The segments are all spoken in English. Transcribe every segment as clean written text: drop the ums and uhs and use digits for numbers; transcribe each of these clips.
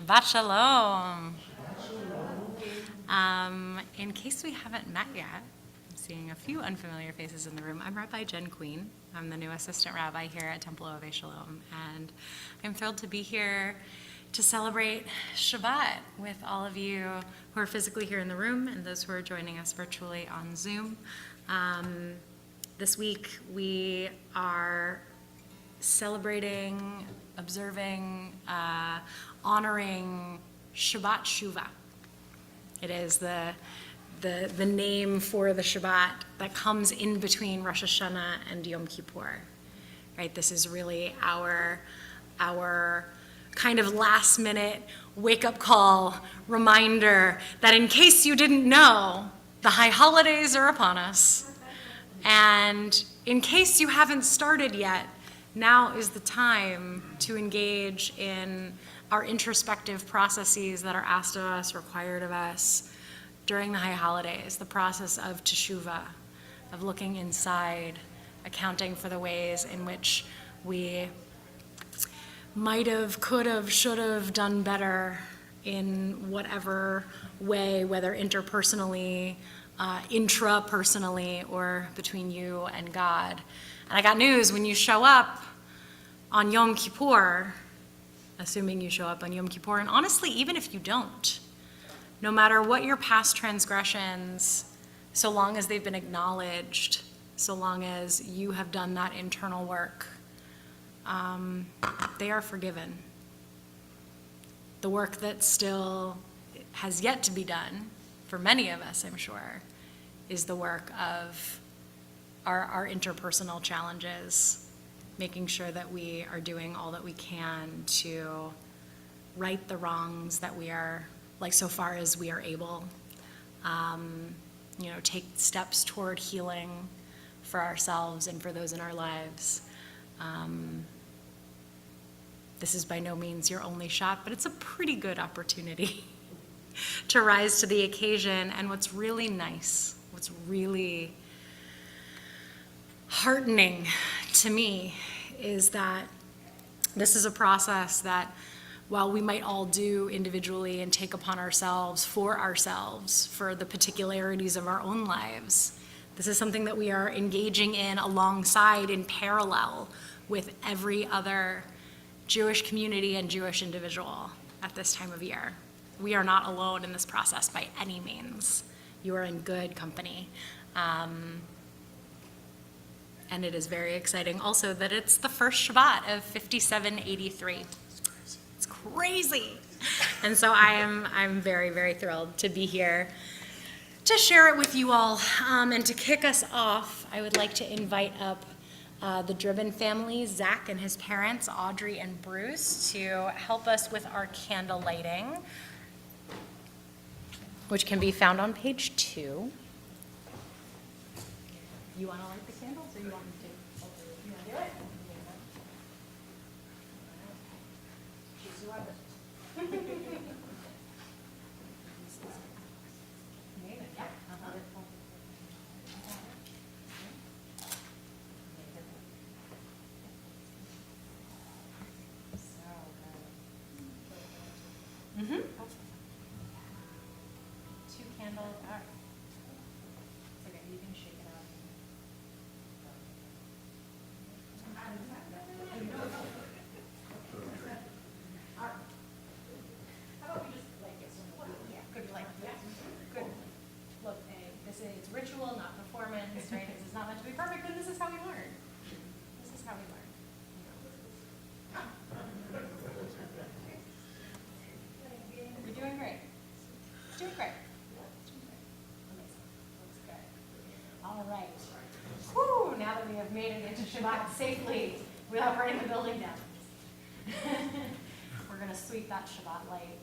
Shabbat Shalom. In case we haven't met yet, I'm seeing a few unfamiliar faces in the room. I'm Rabbi Jen Queen. I'm the new assistant rabbi here at Temple Ohabei Shalom, and I'm thrilled to be here to celebrate Shabbat with all of you who are physically here in the room and those who are joining us virtually on Zoom. This week we are celebrating, observing, honoring Shabbat Shuvah. It is the name for the Shabbat that comes in between Rosh Hashanah and Yom Kippur. Right? This is really our kind of last minute wake-up call reminder that in case you didn't know, the high holidays are upon us. And in case you haven't started yet, now is the time to engage in our introspective processes that are asked of us, required of us during the high holidays, the process of teshuvah, of looking inside, accounting for the ways in which we might have, could have, should have done better in whatever way, whether interpersonally, intrapersonally, or between you and God. And I got news, when you show up on Yom Kippur, assuming you show up on Yom Kippur, and honestly, even if you don't, no matter what your past transgressions, so long as they've been acknowledged, so long as you have done that internal work, they are forgiven. The work that still has yet to be done, for many of us, I'm sure, is the work of our interpersonal challenges, making sure that we are doing all that we can to right the wrongs that we are, like so far as we are able, take steps toward healing for ourselves and for those in our lives. This is by no means your only shot, but it's a pretty good opportunity to rise to the occasion. And what's really nice, what's really heartening to me is that this is a process that, while we might all do individually and take upon ourselves, for the particularities of our own lives, this is something that we are engaging in alongside, in parallel with every other Jewish community and Jewish individual at this time of year. We are not alone in this process by any means. You are in good company. And it is very exciting also that it's the first Shabbat of 5783. It's crazy. And so I'm very, very thrilled to be here to share it with you all. And to kick us off, I would like to invite up the Driven family, Zach and his parents, Audrey and Bruce, to help us with our candle lighting, which can be found on page 2. You want to light the candles, or you want me to? You want to do it? Choose your other. Yeah. So good. 2 candles. All right. It's okay. You can shake it out. How about we just like it? Yeah, good like that. Good. Look, it's ritual, not performance, right? This is not meant to be perfect, and this is how we learn. This is how we learn. You're doing great. You're doing great. Amazing. Looks good. All right. Whew, now that we have made it into Shabbat safely without burning the building down, we're going to sweep that Shabbat light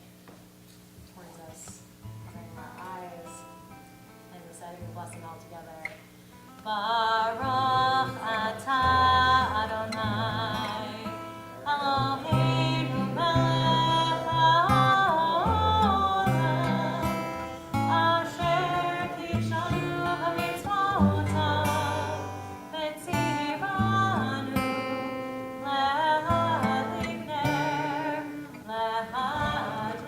towards us, covering our eyes, and reciting the blessing all together. Baruch atah Adonai, Eloheinu melech haolam, asher kishanu b'mitzvotav, v'tzivanu le'adlik ner le'hadlik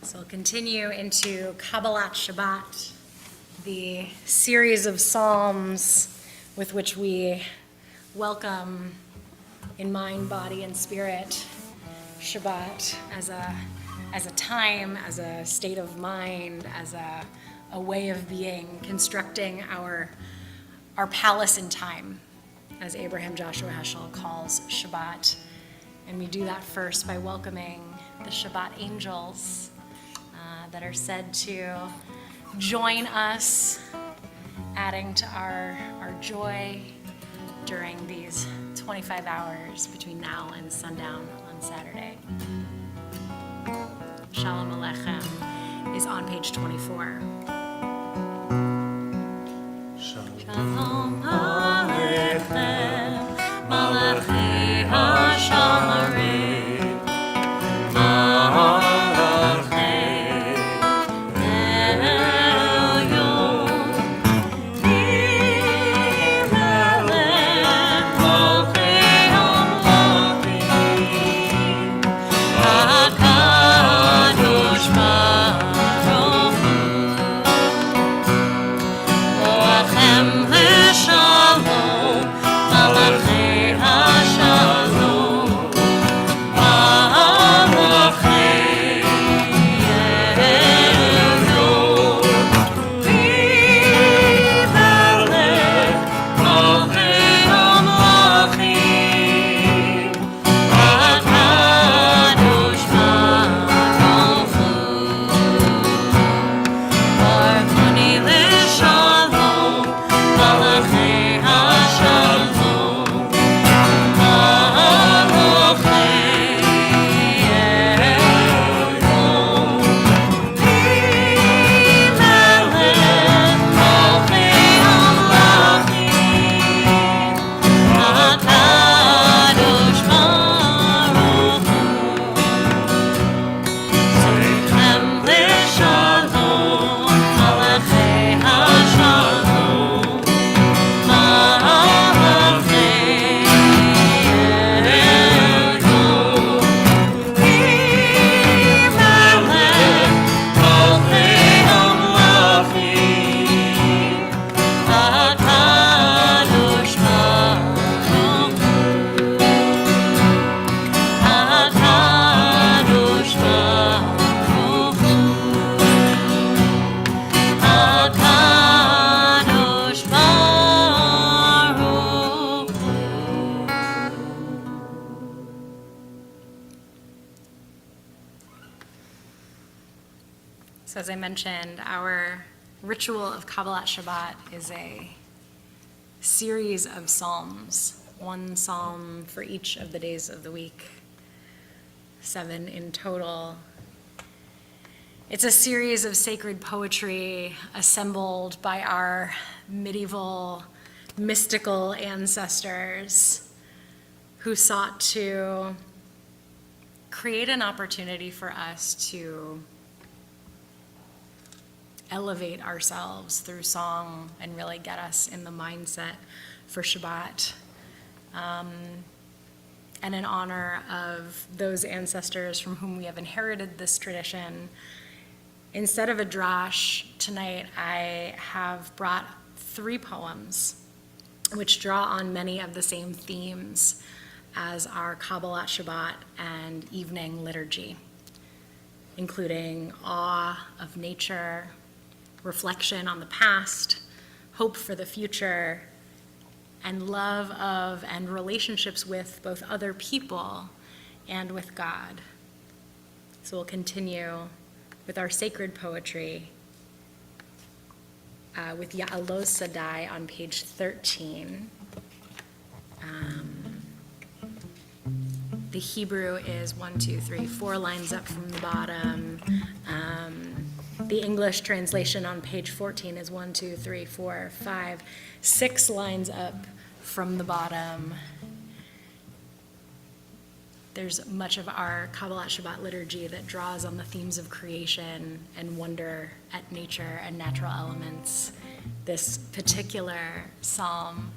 So we'll continue into Kabbalat Shabbat, the series of psalms with which we welcome in mind, body, and spirit Shabbat as a time, as a state of mind, as a way of being, constructing our palace in time, as Abraham Joshua Heschel calls Shabbat. And we do that first by welcoming the Shabbat angels that are said to join us, adding to our joy during these 25 hours between now and sundown on Saturday. Shalom Aleichem is on page 24. Shalom Aleichem, Malachi HaShamarei. So as I mentioned, our ritual of Kabbalat Shabbat is a series of psalms, one psalm for each of the days of the week, 7 in total. It's a series of sacred poetry assembled by our medieval mystical ancestors who sought to create an opportunity for us to elevate ourselves through song and really get us in the mindset for Shabbat. And in honor of those ancestors from whom we have inherited this tradition, instead of a drash tonight, I have brought 3 poems which draw on many of the same themes as our Kabbalat Shabbat and evening liturgy, including awe of nature, reflection on the past, hope for the future, and love of and relationships with both other people and with God. So we'll continue with our sacred poetry with Ya'alot Sadai on page 13. The Hebrew is 1, 2, 3, 4 lines up from the bottom. The English translation on page 14 is 1, 2, 3, 4, 5, 6 lines up from the bottom. There's much of our Kabbalat Shabbat liturgy that draws on the themes of creation and wonder at nature and natural elements. This particular psalm,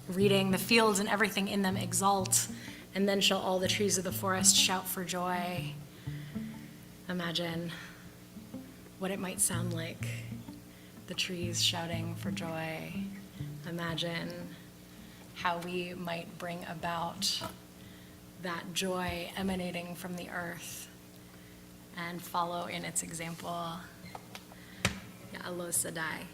reading the fields and everything in them exalt And then shall all the trees of the forest shout for joy. Imagine what it might sound like, the trees shouting for joy. Imagine how we might bring about that joy emanating from the earth and follow in its example. Ya'alo Sadai.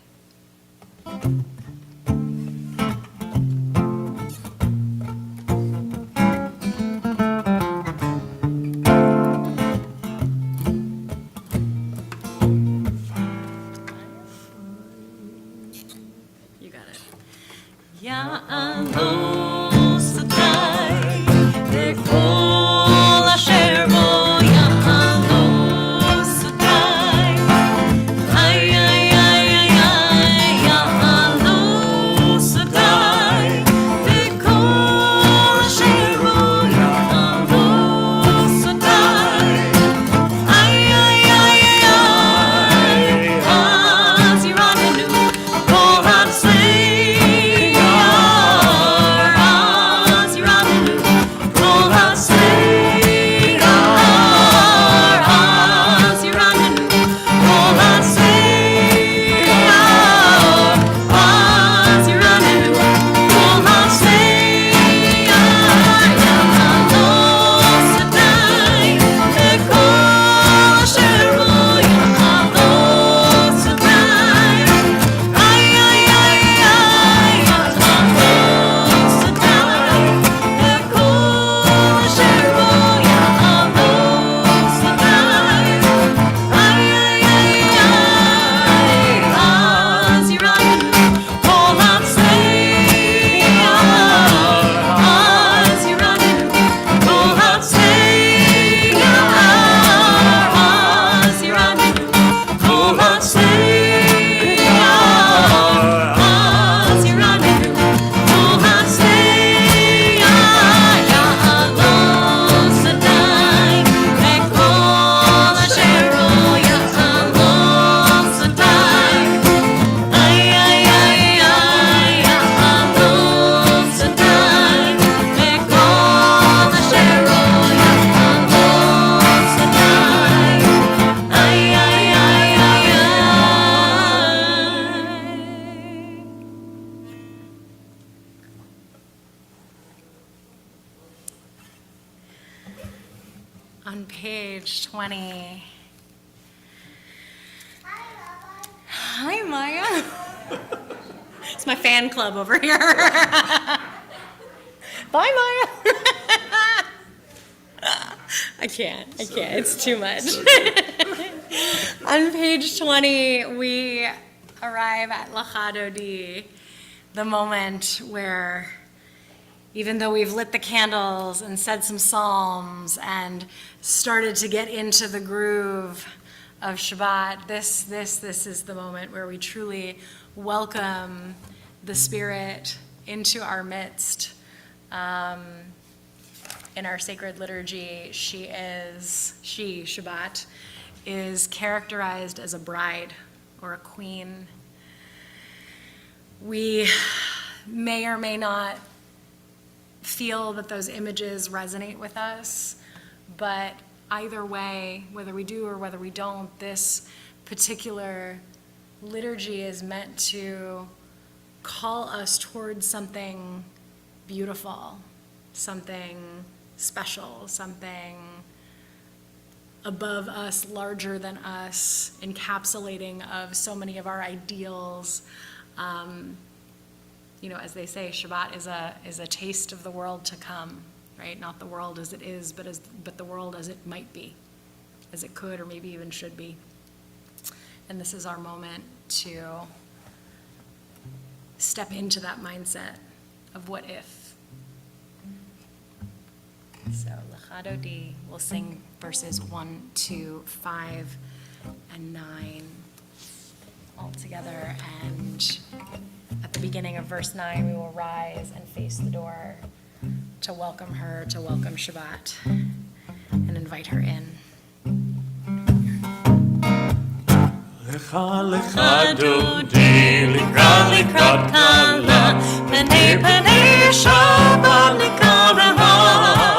You got it. Ya'alo Sadai, V'kol asher bo ya'alo Sadai. Ay, ay, ay, ay, ay, ya'alo Sadai, V'kol asher bo ya'alo Sadai. Ay, ay, ay, ay, ay, az yiranenu kol hatzei. On page 20. Hi, Maya. It's my fan club over here. Bye, Maya. I can't. It's too much. On page 20, we arrive at Lachadodi, the moment where, even though we've lit the candles and said some psalms and started to get into the groove of Shabbat, this is the moment where we truly welcome the Spirit into our midst. In our sacred liturgy, Shabbat, is characterized as a bride or a queen. We may or may not feel that those images resonate with us, but either way, whether we do or whether we don't, this particular liturgy is meant to call us towards something beautiful, something special, something above us, larger than us, encapsulating of so many of our ideals. As they say, Shabbat is a taste of the world to come, right? Not the world as it is, but the world as it might be, as it could or maybe even should be. And this is our moment to step into that mindset of what if. So Lachadodi, we'll sing verses 1, 2, 5, and 9 all together. And at the beginning of verse 9, we will rise and face the door to welcome her, to welcome Shabbat, and invite her in. Lecha lecha dodi, likrat kala, penei Shabbat nikaraha.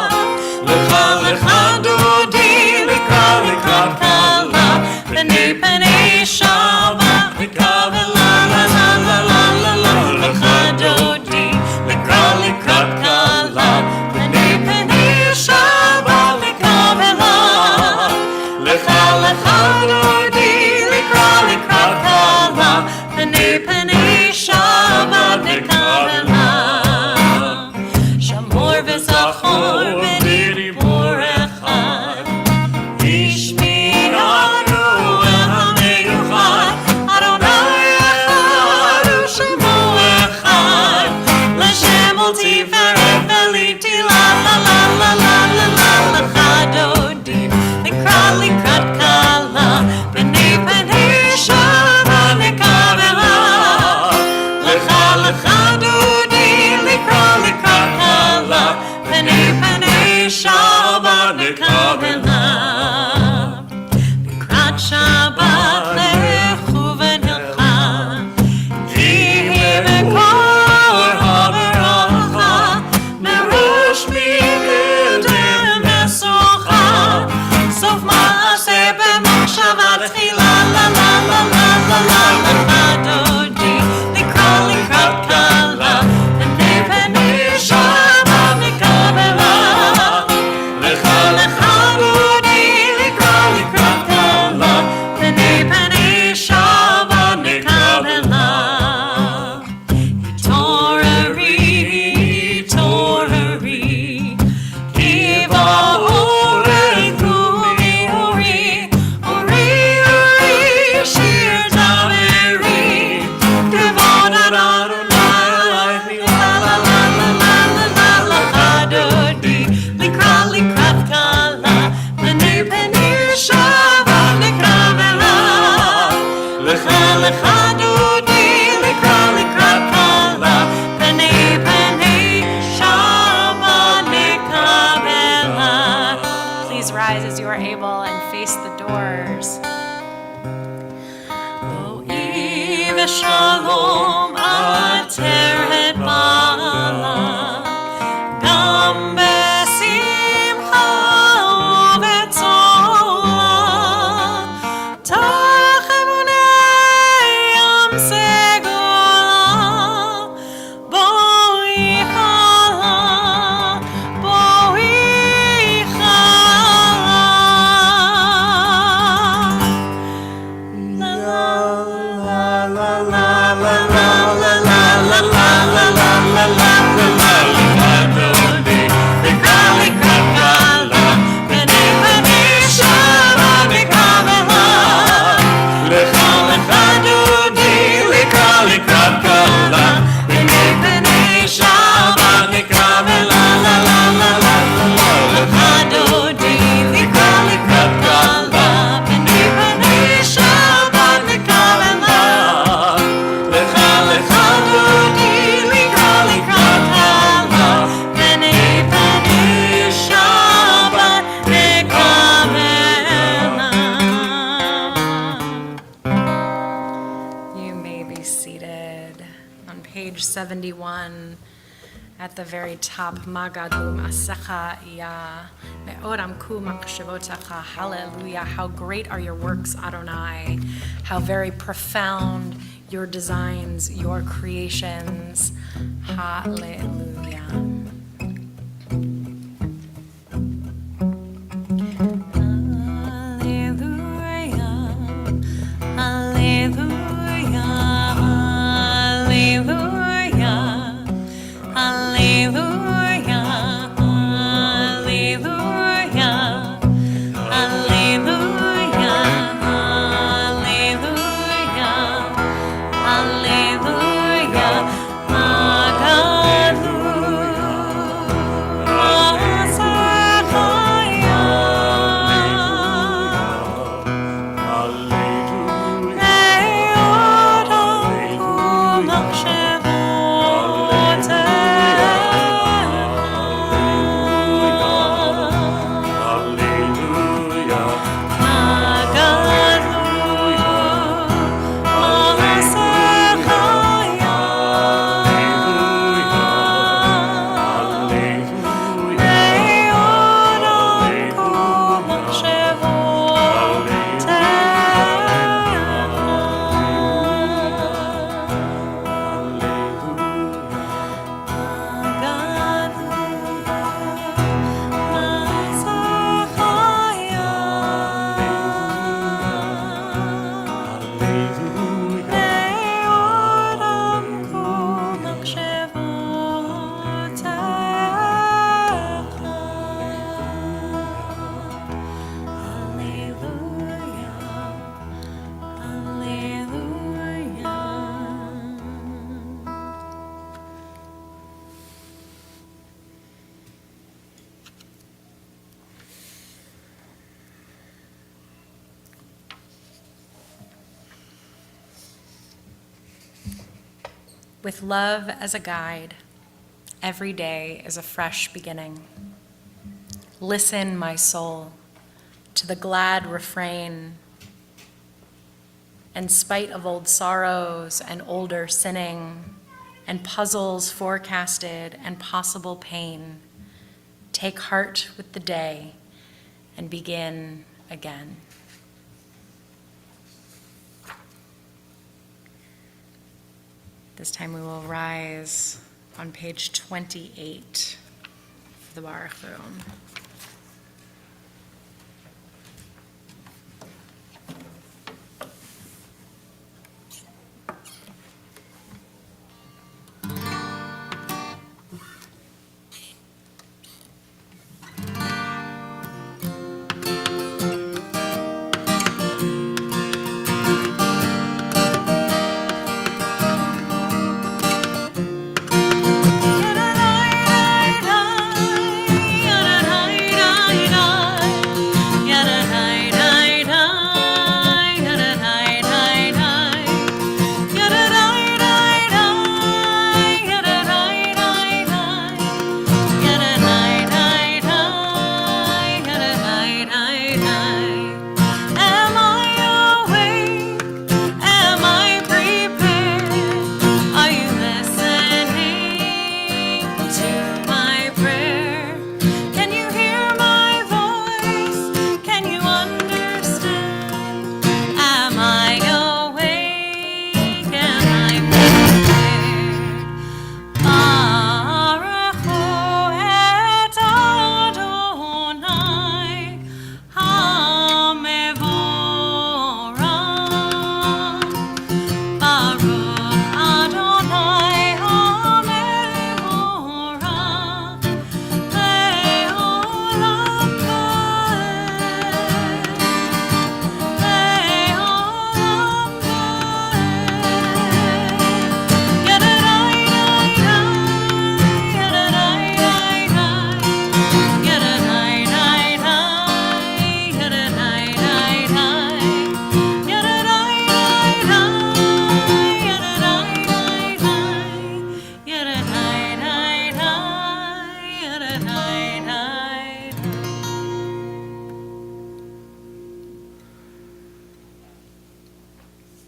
rise as you are able and face the doors. Shalom ater et bala, gam besimcha uvetzola, tachevunei yam segola, boi chala, boi page 71, at the very top, Magadu Masecha Ya Me'oram Ku Machshevotecha. Hallelujah. How great are your works, Adonai. How very profound your designs, your creations. Hallelujah. With love as a guide, every day is a fresh beginning. Listen, my soul, to the glad refrain. In spite of old sorrows and older sinning, and puzzles forecasted and possible pain, take heart with the day and begin again. This time we will rise on page 28 for the Baruch Room.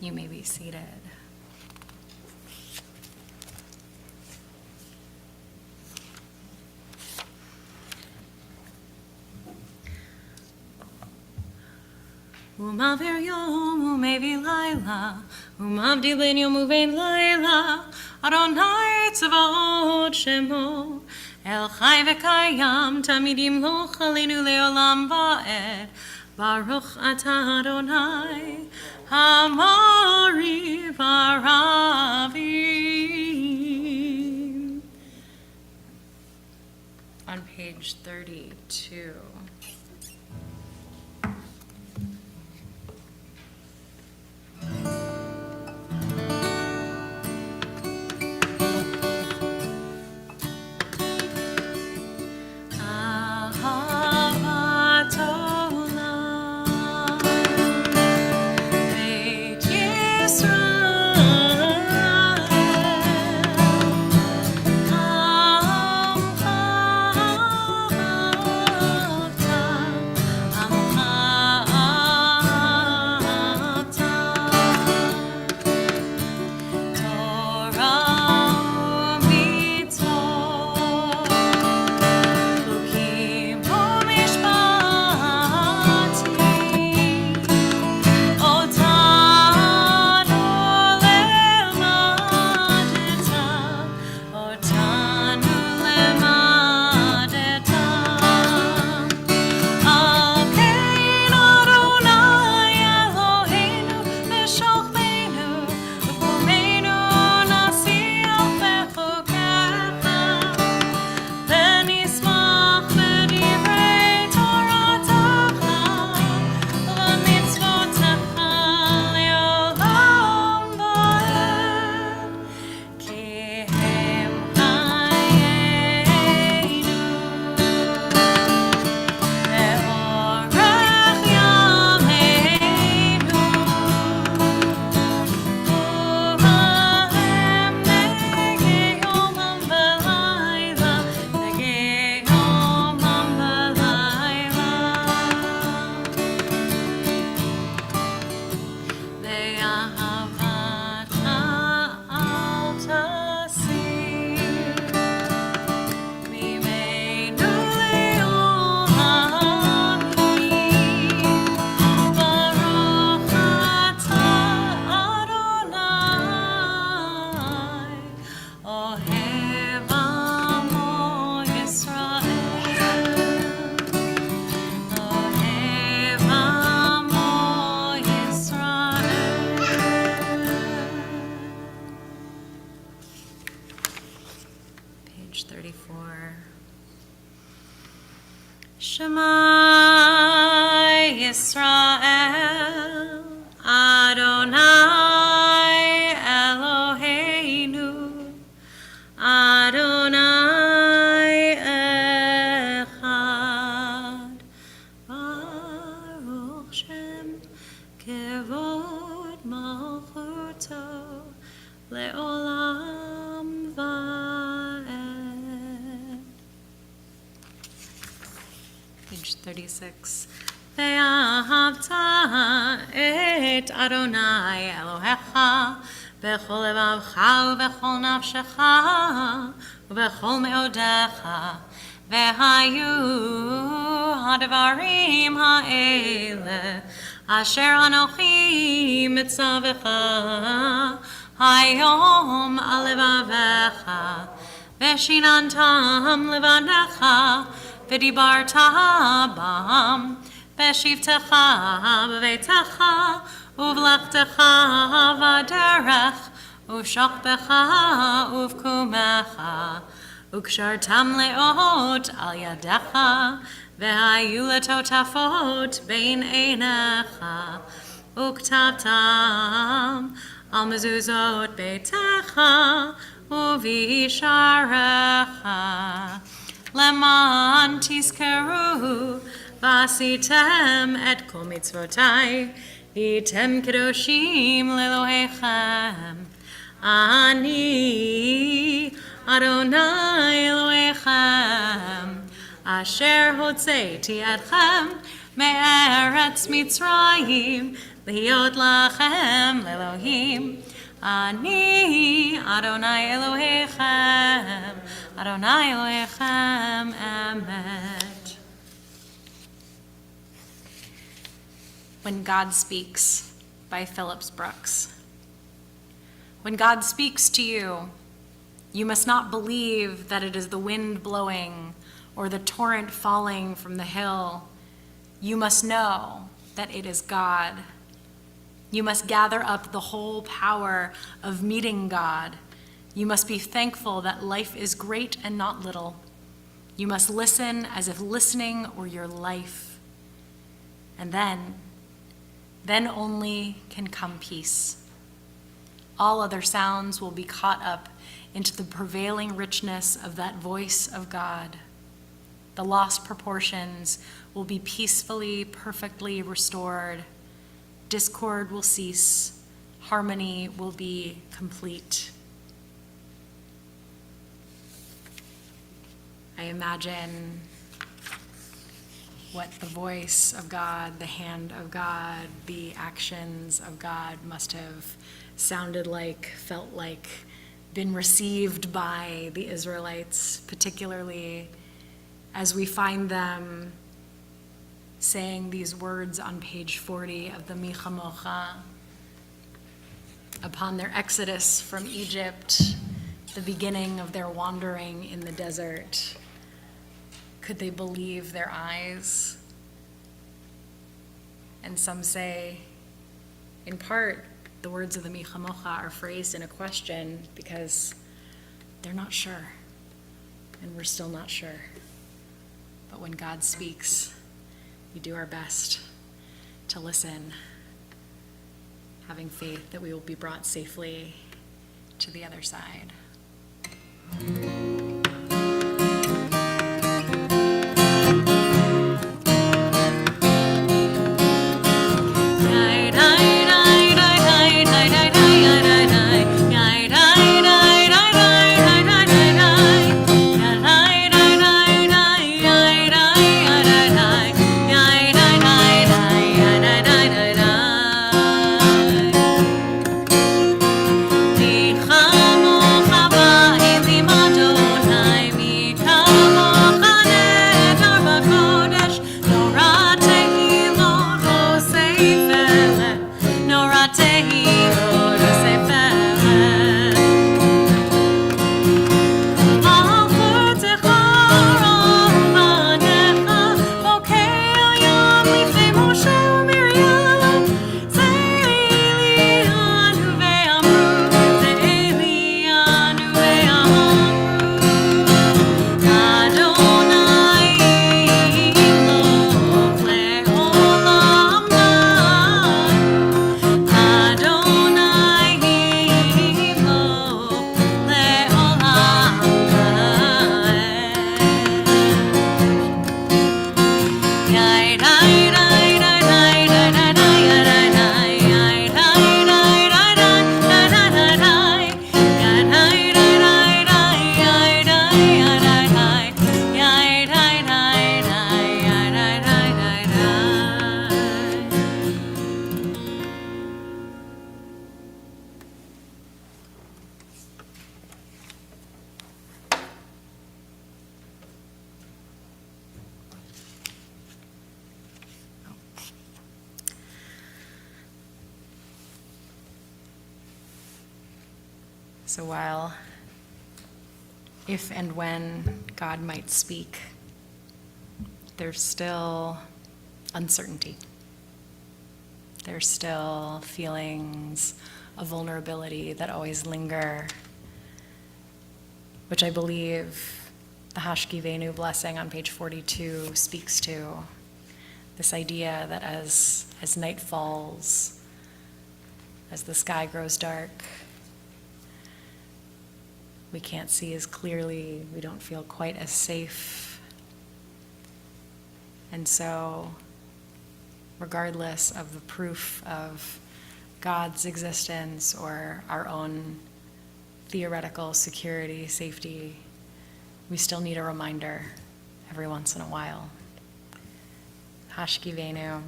You may be seated. Umavir yom umevi laila, umavdi ben yom uvein laila, Adonai tzavaot shemo, El chai v'kayam, tamidim lo chalenu leolam va'ed, Baruch atah Adonai, Hamori v'aravim. On page 32. Page 34. Shema Yisrael, Adonai Eloheinu, Adonai Echad, Baruch Shem Kevod Malchuto Le'olam Va'ed. Page 36. Ve'ahavta et Adonai Elohecha bechol levavcha ubechol nafshecha ubechol meodecha ve'hayu hadvarim ha'ele asher anochi mitzavecha hayom alevavecha ve'shinantam levanecha v'dibarta bam v'shivtecha b'veitecha uvlachtecha v'derech uvshachbecha uvkumecha ukshartam leot al yadecha v'hayu letotafot bein einecha uktavtam al mezuzot beitecha uvisharecha leman tizkeru v'asitem et kol mitzvotai v'yitem kedoshim lelohechem ani Adonai Elohechem אשר הוצאתי אתכם מארץ מצרים, להיות לכם לאלוהים. אני אדוני אלוהיכם, אדוני אלוהיכם אמת. When God Speaks by Phillips Brooks. When God speaks to you, you must not believe that it is the wind blowing or the torrent falling from the hill. You must know that it is God. You must gather up the whole power of meeting God. You must be thankful that life is great and not little. You must listen as if listening were your life. And then only can come peace. All other sounds will be caught up into the prevailing richness of that voice of God. The lost proportions will be peacefully, perfectly restored. Discord will cease. Harmony will be complete. I imagine what the voice of God, the hand of God, the actions of God must have sounded like, felt like, been received by the Israelites, particularly as we find them saying these words on page 40 of the Michamocha. Upon their exodus from Egypt, the beginning of their wandering in the desert, could they believe their eyes? And some say, in part, the words of the Michamocha are phrased in a question because they're not sure, and we're still not sure. But when God speaks, we do our best to listen, having faith that we will be brought safely to the other side. So while if and when God might speak, there's still uncertainty. There's still feelings of vulnerability that always linger, which I believe the Hashkivenu blessing on page 42 speaks to. This idea that as night falls, as the sky grows dark, we can't see as clearly, we don't feel quite as safe. And so, regardless of the proof of God's existence or our own theoretical security, safety, we still need a reminder every once in a while. Hashkivenu,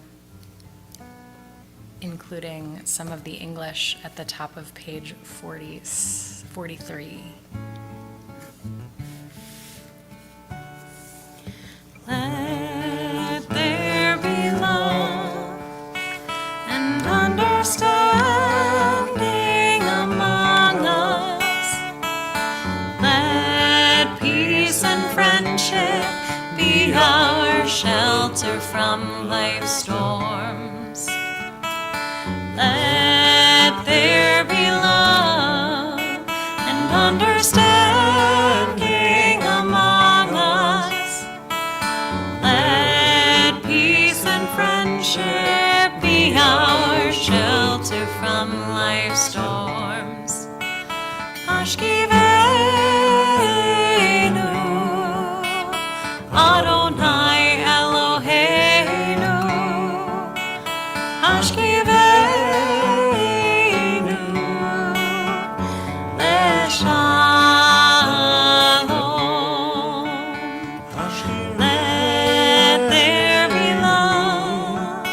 including some of the English at the top of page 43. Let there be love and understanding among us. Let peace and friendship be our shelter from life's storms. Let there be love and understanding among us. Let peace and friendship be our shelter from life's storms. Hashkivenu, Adonai Eloheinu. Hashkivenu, Leshalom. Let there be love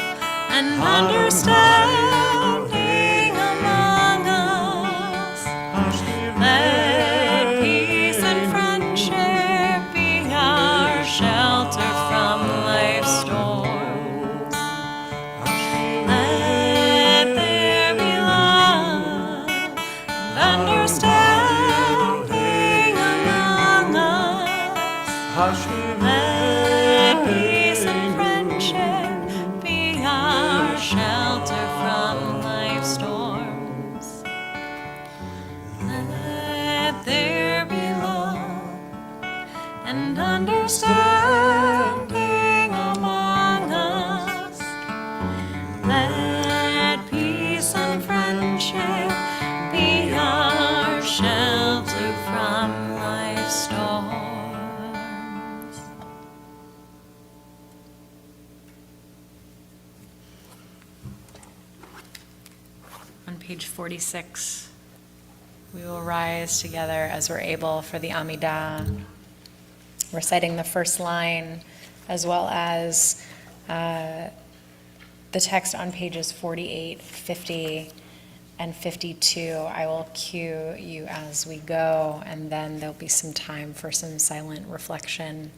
and understanding among us. Let peace and friendship be our shelter from life's storms. Let there be love and understanding among us. Let peace and friendship be our shelter from life's storms. Let there be love and understanding among us. Let peace and friendship be our shelter from life's storms. On page 46, we will rise together as we're able for the Amidah, reciting the first line as well as the text on pages 48, 50, and 52. I will cue you as we go, and then there'll be some time for some silent reflection.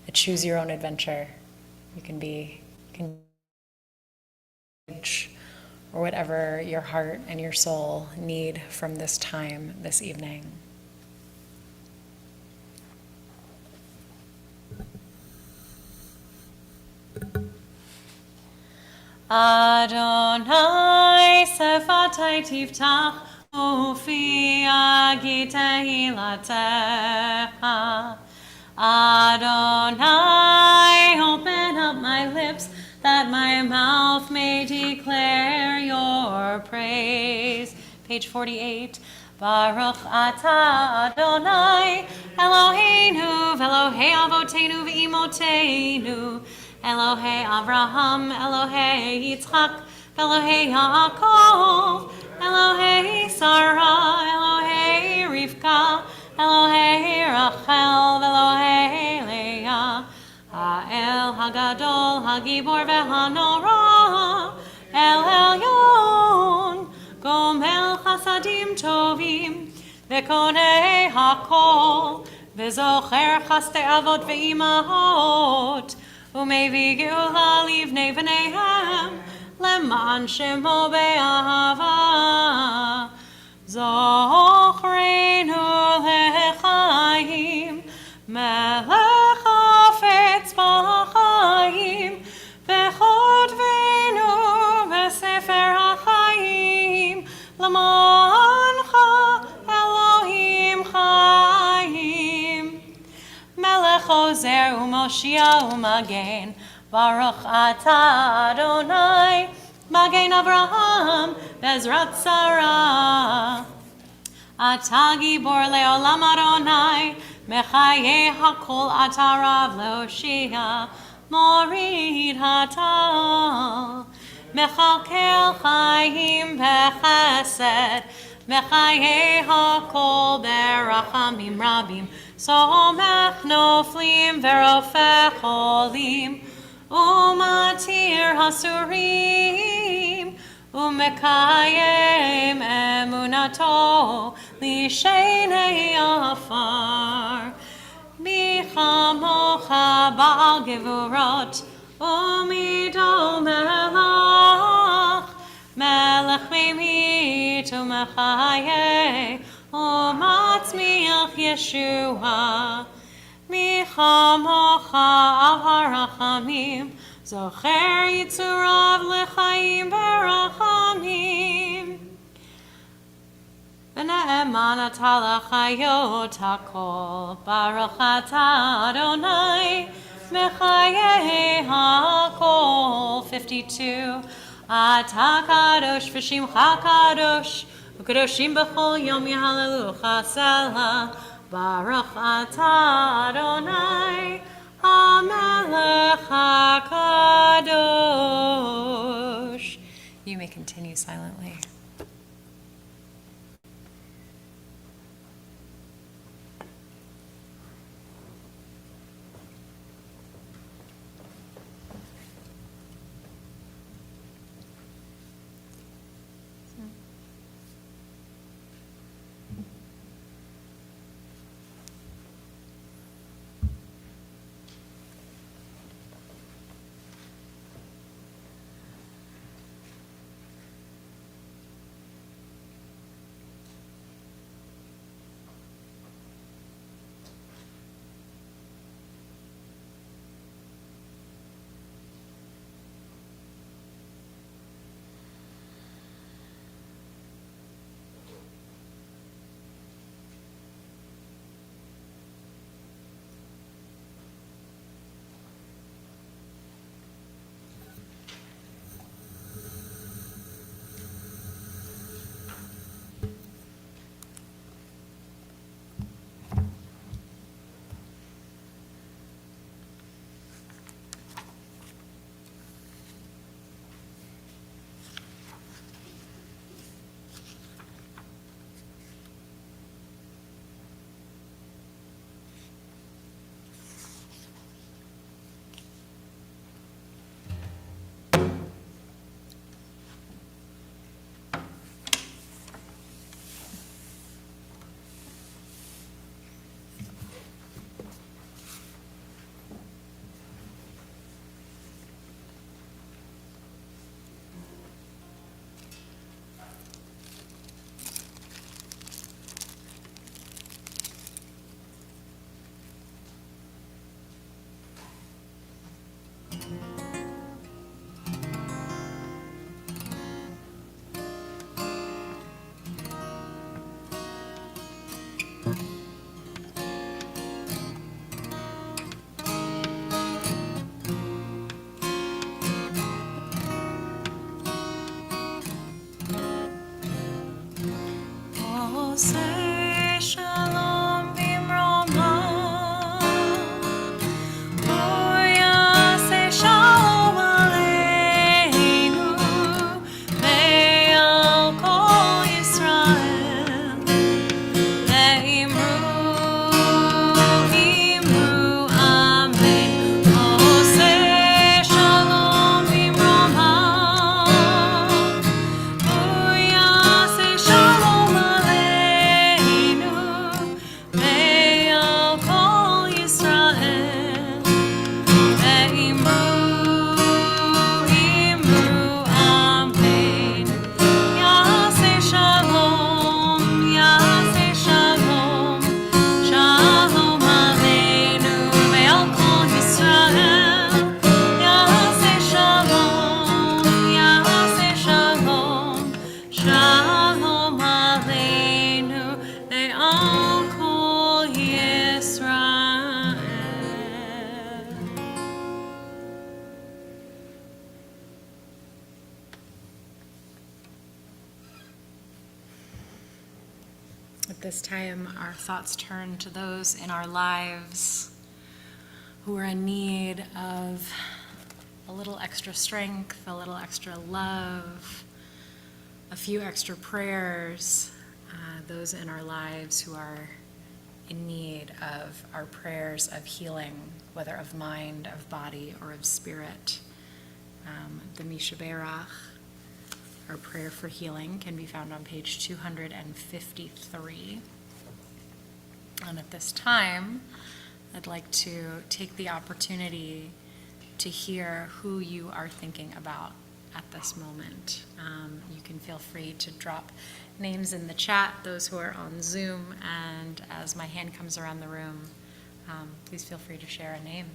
A choose your own adventure. You can be or whatever your heart and your soul need from this time this evening. Adonai sefatai tiftach ufi agi tehilatecha. Adonai, open up my lips that my mouth may declare your praise. Page 48. Baruch atah Adonai Eloheinu v'Elohei avoteinu v'imotenu Elohei Avraham, Elohei Yitzchak, Elohei Yaakov, Elohei Sarah, Elohei Rivka, Elohei Rachel, Elohei Leah, Ha'el Hagadol, Hagibor v'Hanora, El Elyon, Gomel Chasadim Tovim, V'konei Hakol, V'zocher Chaste Avot v'Imahot, Umevi Geula Livnei V'neihem, Leman Shemo Be'ahava, Zochreinu Lechaim, Melech Hafetz B'Chaim, V'chodvenu V'Sefer HaChaim, Lamancha Elohim Chaim, Melech Ozer Umoshia Umagen, Baruch atah Adonai, Magen Avraham, Bezrat Sarah. Atah Gibor Leolam Adonai, Mechaye Hakol atah Rav Leoshia, Morid Hatal, Mechalkel Chaim Bechesed, Mechaye Hakol Berachamim Rabim, Somech noflim verofech olim, umatir hasurim, umekayem emunato lishenei afar. Bichamocha ba'al gevurot, umido melach, melech meimit umechaye, umatzmiach Yeshua. Michamocha al harachamim, zocher yitzurav lechaim berachamim. V'ne'eman ata l'chayot hakol, baruch ata Adonai, mechaye hakol. 52. Ata kadosh v'shimcha kadosh, u'kadoshim b'chol yom yehalelucha sela, baruch ata Adonai, hamelech hakadosh. You may continue silently. Say shalom bimroma, Oya say shalom aleinu, ve'al kol Yisrael, ve'imru amen. Oh, say shalom bimroma, Oya say shalom aleinu, ve'al kol Yisrael, ve'imru amen. Yaseh shalom, shalom aleinu, ve'al kol Yisrael. Yaseh shalom, shalom aleinu, ve'al kol Yisrael. At this time, our thoughts turn to those in our lives who are in need of a little extra strength, a little extra love, a few extra prayers, those in our lives who are in need of our prayers of healing, whether of mind, of body, or of spirit. The Mishaberach, our prayer for healing, can be found on page 253. And at this time, I'd like to take the opportunity to hear who you are thinking about at this moment. You can feel free to drop names in the chat, those who are on Zoom, and as my hand comes around the room, please feel free to share a name.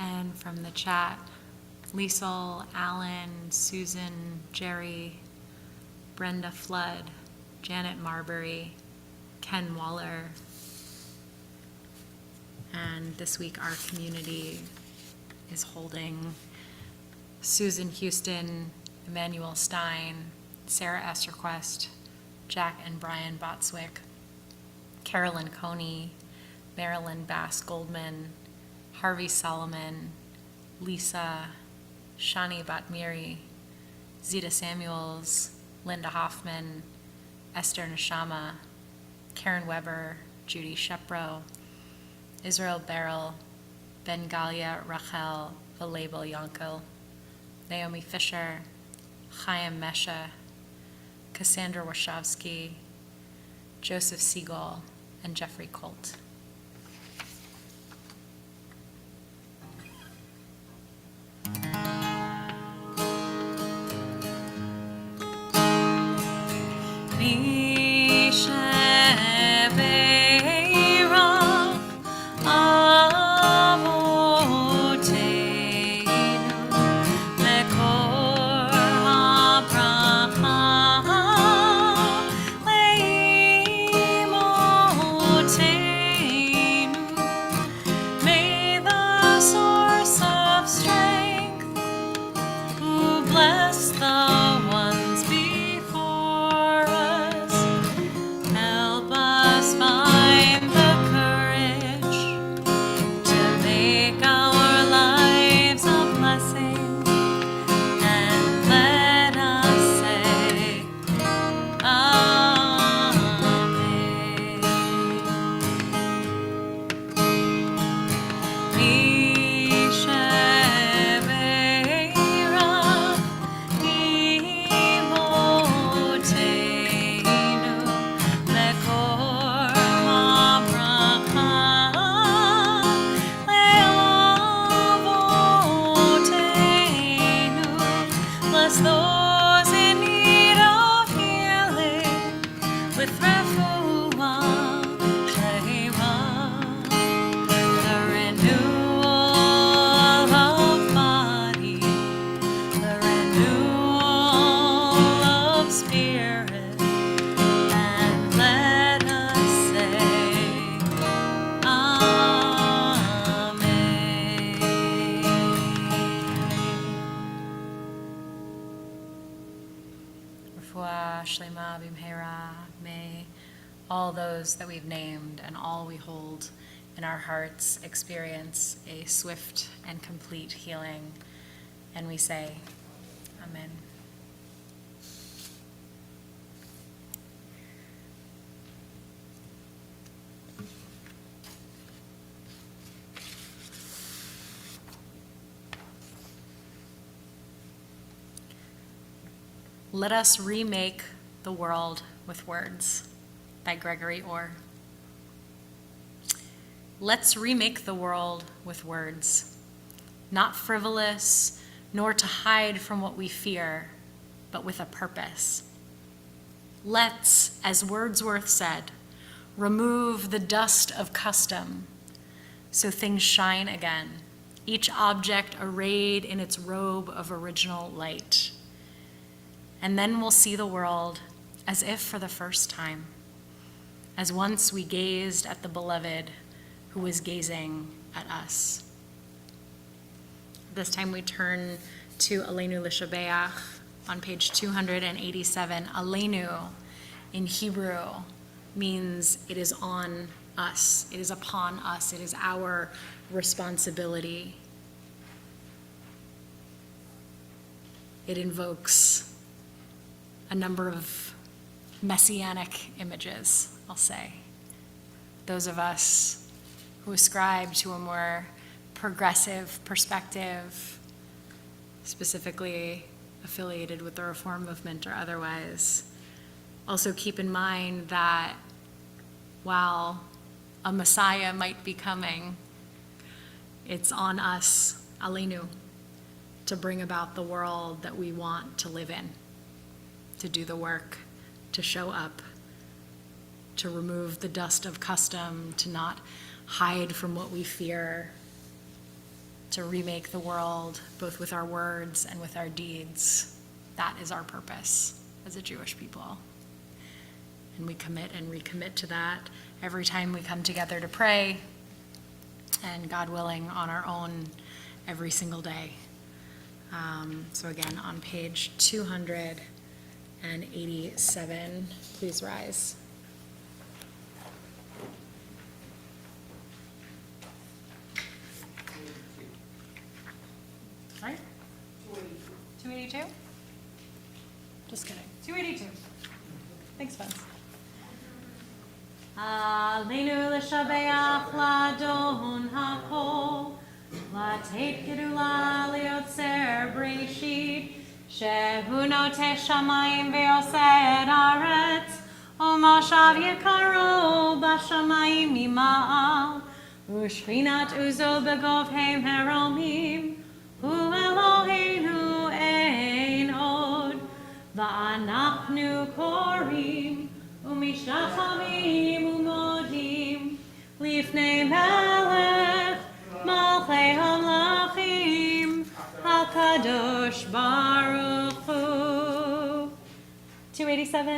And from the chat, Liesel, Alan, Susan, Jerry, Brenda Flood, Janet Marbury, Ken Waller. And this week our community is holding Susan Houston, Emmanuel Stein, Sarah Esterquest, Jack and Brian Botswick, Carolyn Coney, Marilyn Bass Goldman, Harvey Solomon, Lisa, Shani Batmiri, Zita Samuels, Linda Hoffman, Esther Neshama, Karen Weber, Judy Shepro, Israel Beryl, Bengalia Rachel Valabel Yankel, Naomi Fisher, Chaim Mesha, Cassandra Warshawski, Joseph Siegel, and Jeffrey Colt. Shlema Bimhera, may all those that we've named and all we hold in our hearts experience a swift and complete healing. And we say, Amen. Let Us Remake the World with Words by Gregory Orr. Let's remake the world with words, not frivolous, nor to hide from what we fear, but with a purpose. Let's, as Wordsworth said, remove the dust of custom so things shine again, each object arrayed in its robe of original light. And then we'll see the world as if for the first time, as once we gazed at the beloved who was gazing at us. This time we turn to Aleinu L'Shabeach on page 287. Aleinu in Hebrew means it is on us, it is upon us, it is our responsibility. It invokes a number of messianic images, I'll say. Those of us who ascribe to a more progressive perspective, specifically affiliated with the Reform movement or otherwise, also keep in mind that while a Messiah might be coming, it's on us, Aleinu, to bring about the world that we want to live in, to do the work, to show up, to remove the dust of custom, to not hide from what we fear, to remake the world both with our words and with our deeds. That is our purpose as a Jewish people. And we commit and recommit to that every time we come together to pray, and God willing, on our own every single day. So again, on page 287, please rise. Right? 282? Just kidding. 282. Thanks, friends. Aleinu l'shabeach l'adon hakol, לתת גדולה ליוצר בראשית, שהוא נוטה שמיים ועושה את הארץ, ומושב יקרו בשמיים ממעל, ושכינת עוזו בגבהי מרומים, הוא אלוהינו אין עוד, ואנחנו קוראים ומשתחווים ומודים לפני מלך מלכי המלכים, הקדוש ברוך הוא. 287.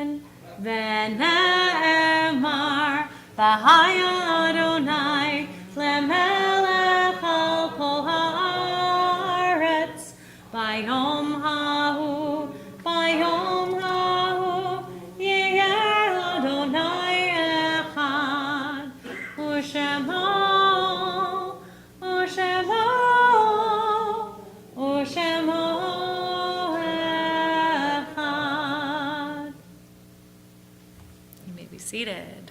ונאמר, והיה אדוני למלך על כל הארץ, ביום ההוא, ביום ההוא, יהיה אדוני אחד, ושמו seated.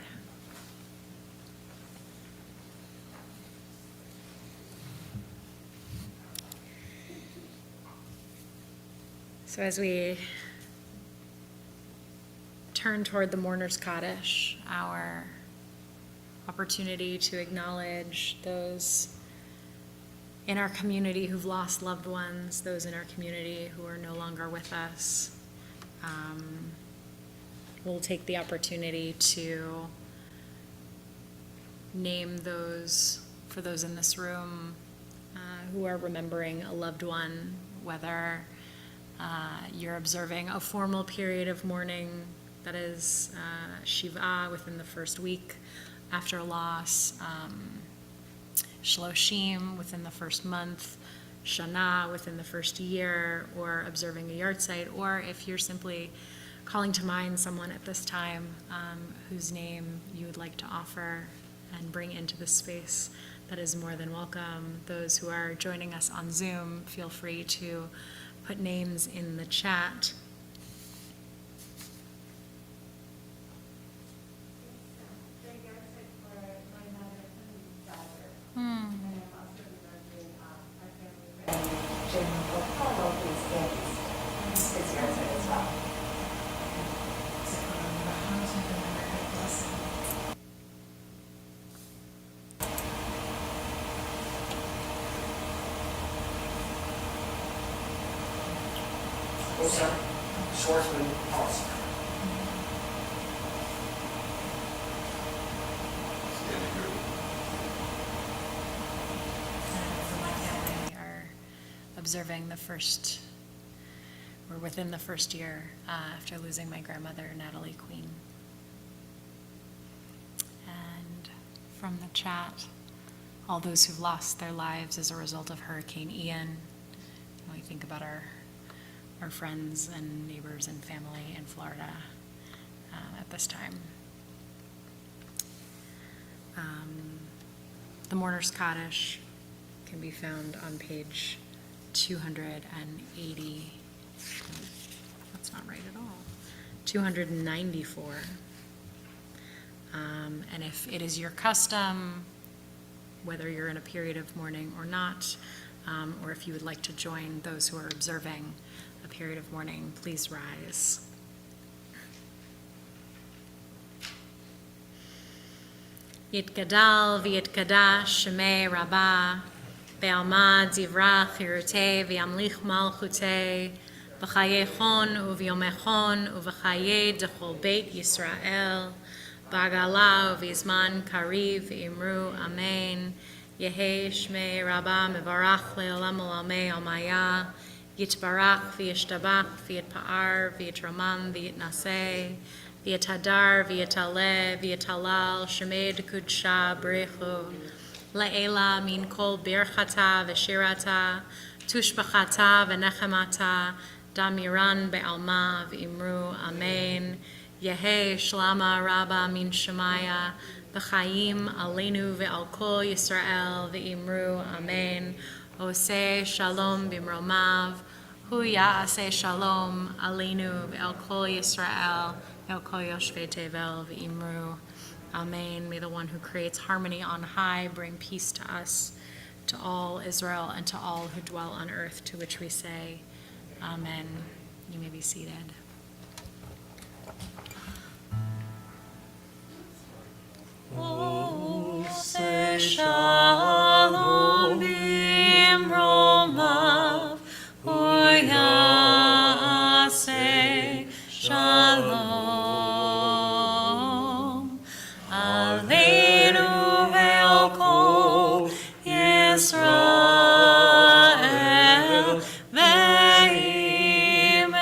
So as we turn toward the Mourner's Kaddish, our opportunity to acknowledge those in our community who've lost loved ones, those in our community who are no longer with us, we'll take the opportunity to name those, for those in this room who are remembering a loved one, whether you're observing a formal period of mourning, that is Shiva within the first week after a loss, Shloshim within the first month, Shana within the first year, or observing a yahrzeit, or if you're simply calling to mind someone at this time whose name you would like to offer and bring into the space, that is more than welcome. Those who are joining us on Zoom, feel free to put names in the chat. Schwarzman House. We are observing the first, we're within the first year after losing my grandmother, Natalie Queen. And from the chat, all those who've lost their lives as a result of Hurricane Ian, we think about our friends and neighbors and family in Florida at this time. The Mourner's Kaddish can be found on page 280. That's not right at all. 294. And if it is your custom, whether you're in a period of mourning or not, or if you would like to join those who are observing a period of mourning, please rise. Yitgadal v'yitkadash shemei rabbah, be'almad zivrach hirutei v'yamlich malchutei, b'chayei uvyomechon uv'chayei dechol beit Yisrael, b'agala uv'izman kariv imru amen, Yehei shmei rabbah mevarach le'olam olamei almaya, yitbarach v'yishtabach v'yitpa'ar v'yitramam v'yitnaseh, v'yitadar v'yitaleh v'yitalal shemei d'kudsha b'rechu, La'ela min kol birchata v'shirata, tushbachata v'nechemata, damiran be'alma v'imru amen, Yehei shlama rabba min shemaya, b'chaim aleinu ve'al kol Yisrael v'imru amen, oseh shalom b'mromav, hu ya'aseh shalom aleinu ve'al kol Yisrael, ve'al kol yoshvei tevel v'imru amen. May the one who creates harmony on high bring peace to us, to all Israel, and to all who dwell on earth, to which we say, amen. You may be seated. Oseh shalom b'mromav, hu ya'aseh shalom aleinu ve'al kol Yisrael ve'imru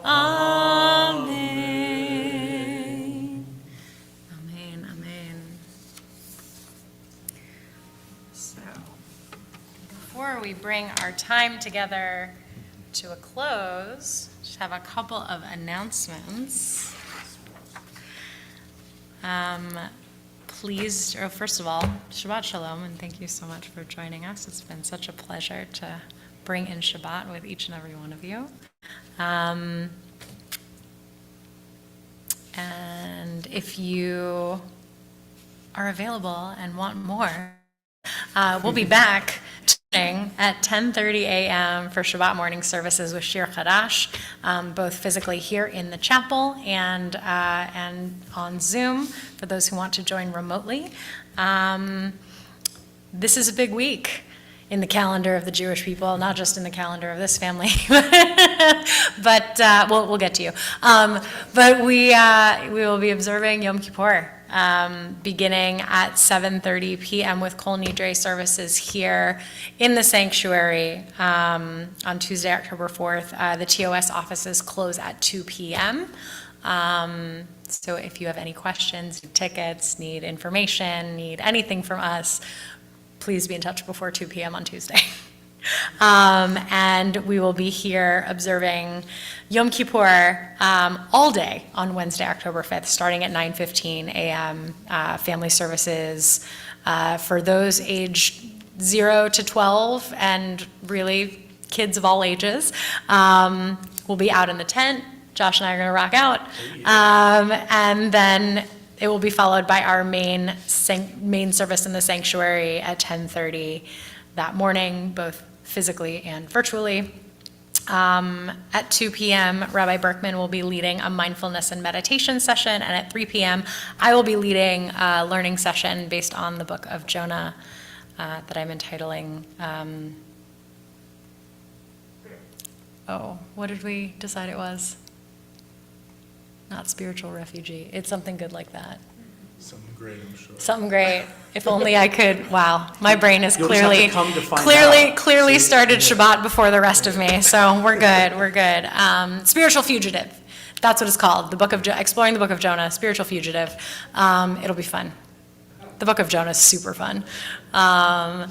amen. Amen, amen. So, before we bring our time together to a close, just have a couple of announcements. First of all, Shabbat Shalom, and thank you so much for joining us. It's been such a pleasure to bring in Shabbat with each and every one of you. And if you are available and want more, we'll be back at 10:30 a.m. for Shabbat morning services with Shir Chadash, both physically here in the chapel and on Zoom for those who want to join remotely. This is a big week in the calendar of the Jewish people, not just in the calendar of this family, but we'll get to you. But we will be observing Yom Kippur, beginning at 7:30 p.m. with Kol Nidre services here in the sanctuary on Tuesday, October 4th. The TOS offices close at 2 p.m. So if you have any questions, need tickets, need information, need anything from us, please be in touch before 2 p.m. on Tuesday. And we will be here observing Yom Kippur all day on Wednesday, October 5th, starting at 9:15 a.m. Family services for those aged 0 to 12 and really kids of all ages. We'll be out in the tent. Josh and I are going to rock out. And then it will be followed by our main service in the sanctuary at 10:30 that morning, both physically and virtually. At 2 p.m., Rabbi Berkman will be leading a mindfulness and meditation session, and at 3 p.m., I will be leading a learning session based on the book of Jonah that I'm entitling, what did we decide it was? Not spiritual refugee. It's something good like that. Something great, I'm sure. Something great. If only I could. Wow, my brain is You'll just have to clearly come to find clearly out. started Shabbat before the rest of me. So we're good. We're good. Spiritual fugitive. That's what it's called. The book of exploring the book of Jonah. Spiritual fugitive. It'll be fun. The book of Jonah is super fun, and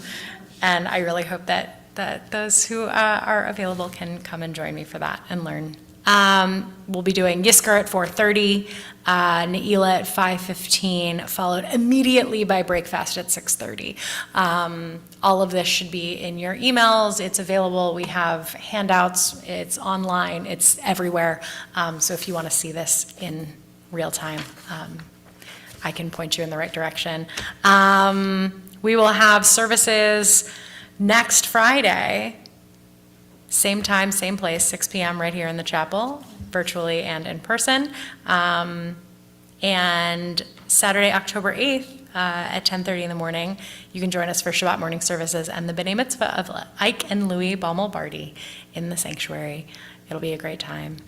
I really hope that that those who are available can come and join me for that and learn. We'll be doing Yisker at 4:30, Ne'ilah at 5:15, followed immediately by Breakfast at 6:30. All of this should be in your emails. It's available. We have handouts. It's online. It's everywhere. So if you want to see this in real time, I can point you in the right direction. We will have services next Friday, same time, same place, 6 p.m. right here in the chapel, virtually and in person. And Saturday, October 8th at 10:30 in the morning, you can join us for Shabbat morning services and the B'nai Mitzvah of Ike and Louis Baumel-Barty in the sanctuary. It'll be a great time.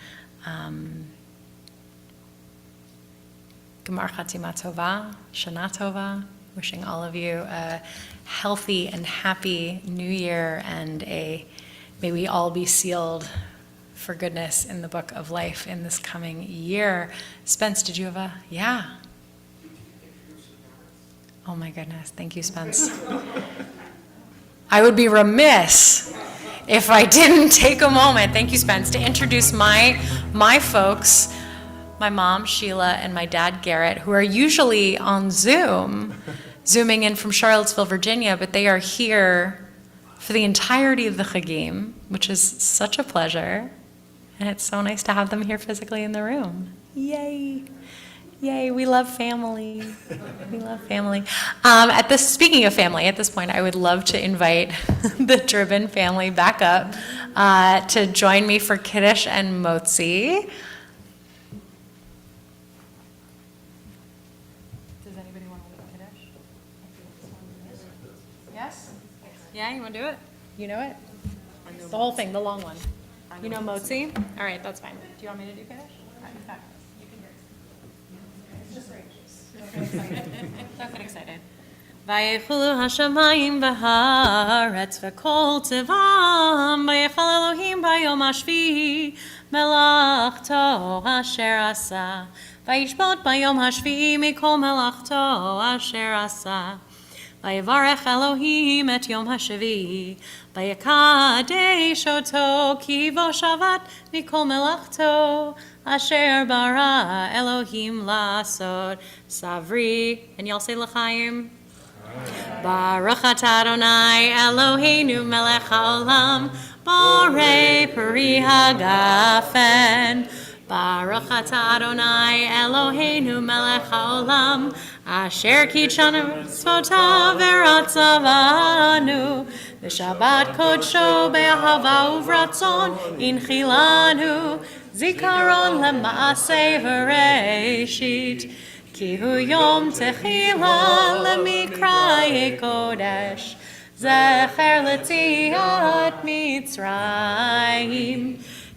Gemar Chatima Tova, Shana Tova. Wishing all of you a healthy and happy new year, and may we all be sealed for goodness in the book of life in this coming year. Spence, did you have a, yeah? Oh my goodness, thank you, Spence. I would be remiss if I didn't take a moment, thank you, Spence, to introduce my folks, my mom, Sheila, and my dad, Garrett, who are usually on Zooming in from Charlottesville, Virginia, but they are here for the entirety of the Chagim, which is such a pleasure. And it's so nice to have them here physically in the room. Yay. Yay, we love family. We love family. Speaking of family, at this point, I would love to invite the Driven family back up to join me for Kiddush and Motzi. Does anybody want to lead Kiddush? Yes? Yeah, you want to do it? You know it? The whole thing, the long one. You know Motzi? All right, that's fine. Do you want me to do Kiddush? All right, okay. You can do it. Just right. Don't get excited. ויחולו השמיים והארץ וכל טבעם, ויחל אלוהים ביום השביעי מלאכתו אשר עשה, וישבות ביום השביעי מכל מלאכתו אשר עשה. ויברך אלוהים את יום השביעי, ויקדש אותו כי בו שבת מכל מלאכתו אשר ברא אלוהים לעשות. Savri, and y'all say l'chaim. Baruch atah Adonai Eloheinu melech haolam, borei peri hagafen. Baruch atah Adonai Eloheinu melech haolam, asher kitshanu tzvotav v'ratzavanu, v'shabbat kodsho be'ahava uvratzon inchilanu, zikaron lema'aseh v'reishit. Ki hu yom techila lemikrai kodesh, zecher letziat Mitzrayim.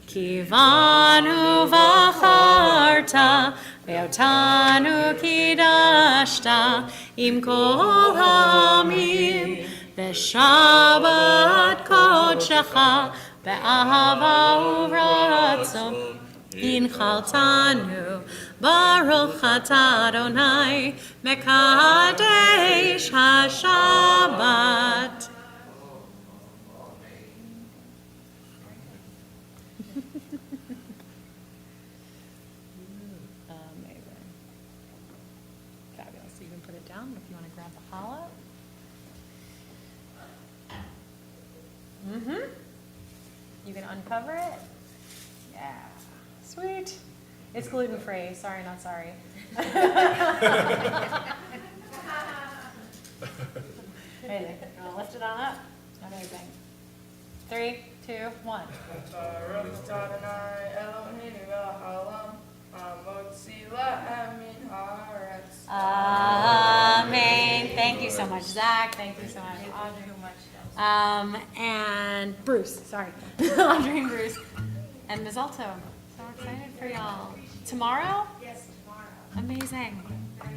Ki vanu v'acharta, ve'otanu kidashta, im kol ha'amim, v'shabbat kodshecha, ve'ahava uvratzon inchaltanu. Baruch atah Adonai mekadesh hashabbat. Amazing. Fabulous. So you can put it down if you want to grab the challah. You can uncover it. Yeah. Sweet. It's gluten-free. Sorry, not sorry. Amazing. Lift it on up. Amazing. 3, 2, 1. Baruch Adonai Eloheinu melech haolam, hamotzi la'em min haaretz. Amen. Thank you so much, Zach. Thank you so much. And Bruce. Sorry. Audrey and Bruce. And Ms. Alto. So excited for y'all. Tomorrow? Yes, tomorrow. Amazing.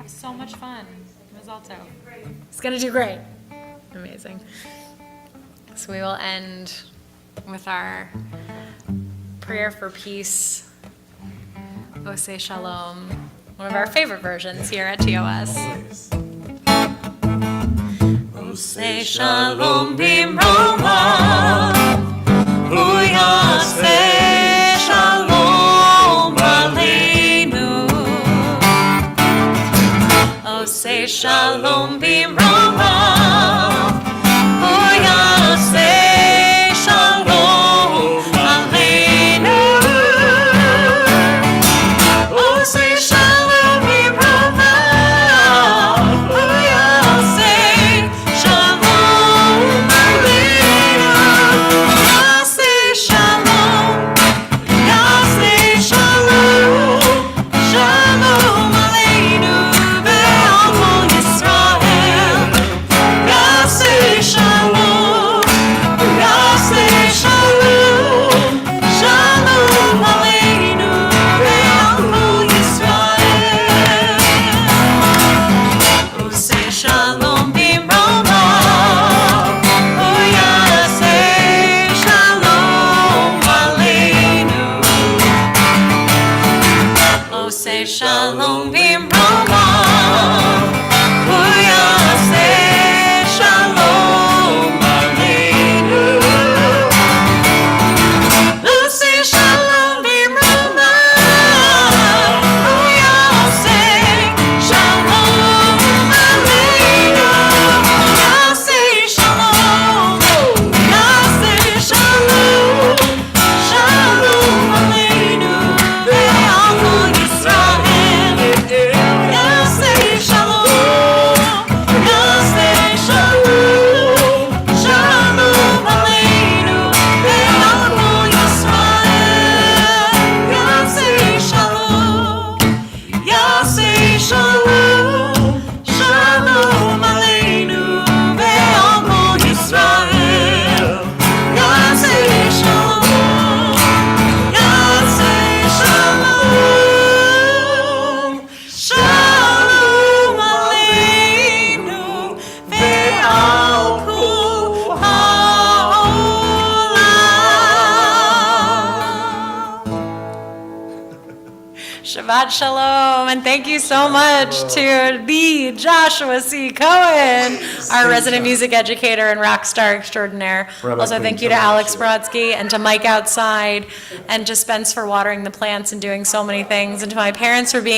So much fun. Ms. Alto. It's going to do great. Amazing. So we will end with our prayer for peace. Ohabei Shalom. One of our favorite versions here at TOS. Ohabei Shalom bimroma. hu yaseh shalom aleinu. Oseh shalom bimroma, hu yaseh shalom aleinu. Oseh shalom bimroma, hu yaseh shalom aleinu. Yaseh shalom, yaseh shalom, shalom aleinu ve'al kol Yisrael. Yaseh shalom, yaseh shalom, shalom aleinu ve'al kol Yisrael. Oseh shalom bimroma, hu yaseh shalom aleinu. Oseh shalom bimroma, hu yaseh shalom aleinu. Oseh shalom bimroma, hu yaseh shalom aleinu. Yaseh shalom, yaseh shalom, shalom aleinu ve'al kol Yisrael. Yaseh shalom, yaseh shalom, shalom aleinu ve'al kol Yisrael. Yaseh shalom, yaseh shalom, shalom aleinu ve'al kol Yisrael. Yaseh shalom, yaseh shalom, shalom aleinu ve'al kol ha'olam. Shabbat Shalom, and thank you so much to the Joshua C. Cohen, our resident music educator and rock star extraordinaire. Rabbi Also, Queen, thank you to Shabbat Alex Shalom. Brodsky and to Mike outside, and to Spence for watering the plants and doing so many things, and to my parents for being